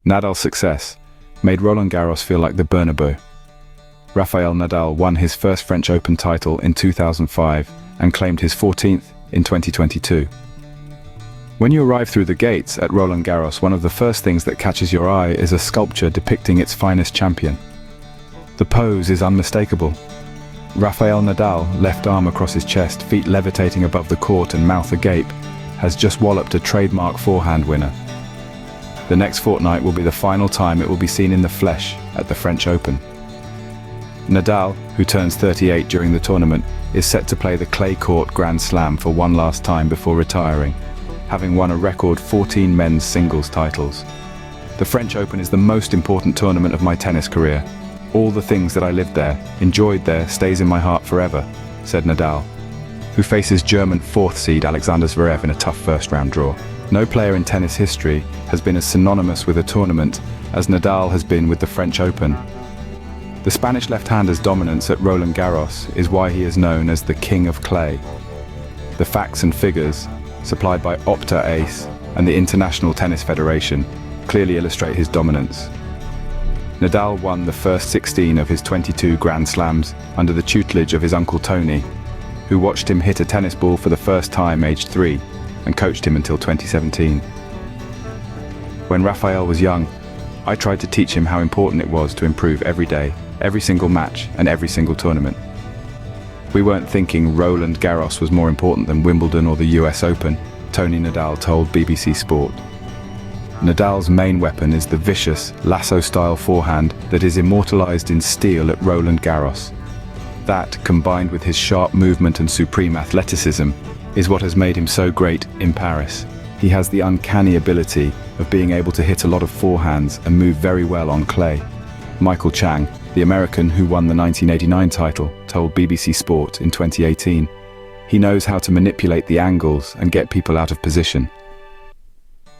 Nadal's success made Roland Garros feel like the Bernabeu. Rafael Nadal won his first French Open title in 2005 and claimed his 14th in 2022. When you arrive through the gates at Roland Garros, one of the first things that catches your eye is a sculpture depicting its finest champion. The pose is unmistakable. Rafael Nadal, left arm across his chest, feet levitating above the court and mouth agape, has just walloped a trademark forehand winner. The next fortnight will be the final time it will be seen in the flesh at the French Open. Nadal, who turns 38 during the tournament, is set to play the clay court Grand Slam for one last time before retiring, having won a record 14 men's singles titles. The French Open is the most important tournament of my tennis career. All the things that I lived there, enjoyed there, stays in my heart forever, said Nadal, who faces German 4th seed Alexander Zverev in a tough first-round draw. No player in tennis history has been as synonymous with a tournament as Nadal has been with the French Open. The Spanish left-hander's dominance at Roland Garros is why he is known as the King of Clay. The facts and figures, supplied by Opta Ace and the International Tennis Federation, clearly illustrate his dominance. Nadal won the first 16 of his 22 Grand Slams under the tutelage of his uncle Tony, who watched him hit a tennis ball for the first time aged 3 and coached him until 2017. When Rafael was young, I tried to teach him how important it was to improve every day, every single match, and every single tournament. We weren't thinking Roland Garros was more important than Wimbledon or the US Open, Tony Nadal told BBC Sport. Nadal's main weapon is the vicious, lasso-style forehand that is immortalized in steel at Roland Garros. That, combined with his sharp movement and supreme athleticism, is what has made him so great in Paris. He has the uncanny ability of being able to hit a lot of forehands and move very well on clay. Michael Chang, the American who won the 1989 title, told BBC Sport in 2018, he knows how to manipulate the angles and get people out of position.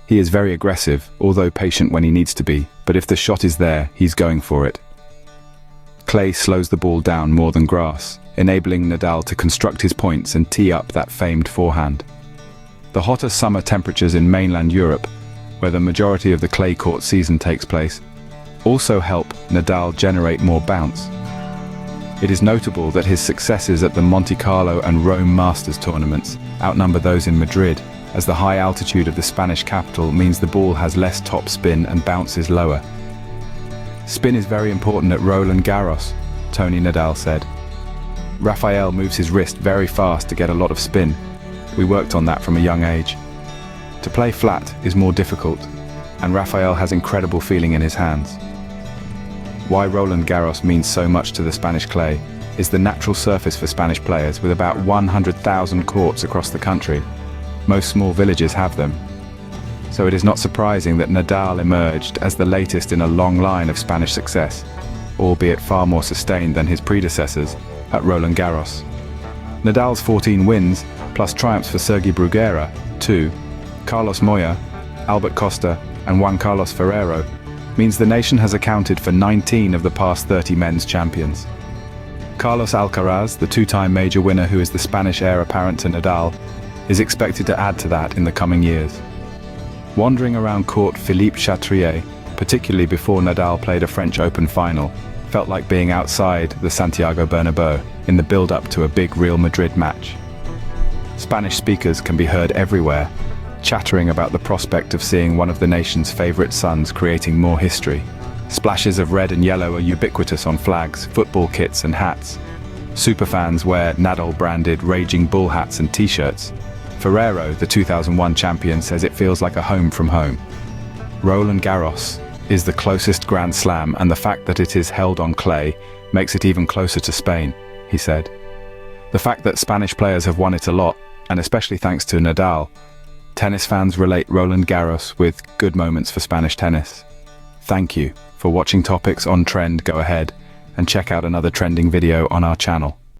He is very aggressive, although patient when he needs to be, but if the shot is there, he's going for it. Clay slows the ball down more than grass, enabling Nadal to construct his points and tee up that famed forehand. The hotter summer temperatures in mainland Europe, where the majority of the clay court season takes place, also help Nadal generate more bounce. It is notable that his successes at the Monte Carlo and Rome Masters tournaments outnumber those in Madrid, as the high altitude of the Spanish capital means the ball has less top spin and bounces lower. Spin is very important at Roland Garros, Tony Nadal said. Rafael moves his wrist very fast to get a lot of spin. We worked on that from a young age. To play flat is more difficult, and Rafael has incredible feeling in his hands. Why Roland Garros means so much to the Spanish clay is the natural surface for Spanish players, with about 100,000 courts across the country. Most small villages have them. So it is not surprising that Nadal emerged as the latest in a long line of Spanish success, albeit far more sustained than his predecessors at Roland Garros. Nadal's 14 wins, plus triumphs for Sergi Bruguera, 2, Carlos Moya, Albert Costa, and Juan Carlos Ferrero, means the nation has accounted for 19 of the past 30 men's champions. Carlos Alcaraz, the two-time major winner who is the Spanish heir apparent to Nadal, is expected to add to that in the coming years. Wandering around court Philippe Chatrier, particularly before Nadal played a French Open final, felt like being outside the Santiago Bernabeu in the build-up to a big Real Madrid match. Spanish speakers can be heard everywhere, chattering about the prospect of seeing one of the nation's favorite sons creating more history. Splashes of red and yellow are ubiquitous on flags, football kits and hats. Superfans wear Nadal-branded Raging Bull hats and t-shirts. Ferrero, the 2001 champion, says it feels like a home from home. Roland Garros is the closest Grand Slam, and the fact that it is held on clay makes it even closer to Spain, he said. The fact that Spanish players have won it a lot, and especially thanks to Nadal, tennis fans relate Roland Garros with good moments for Spanish tennis. Thank you for watching Topics on Trend. Go ahead and check out another trending video on our channel.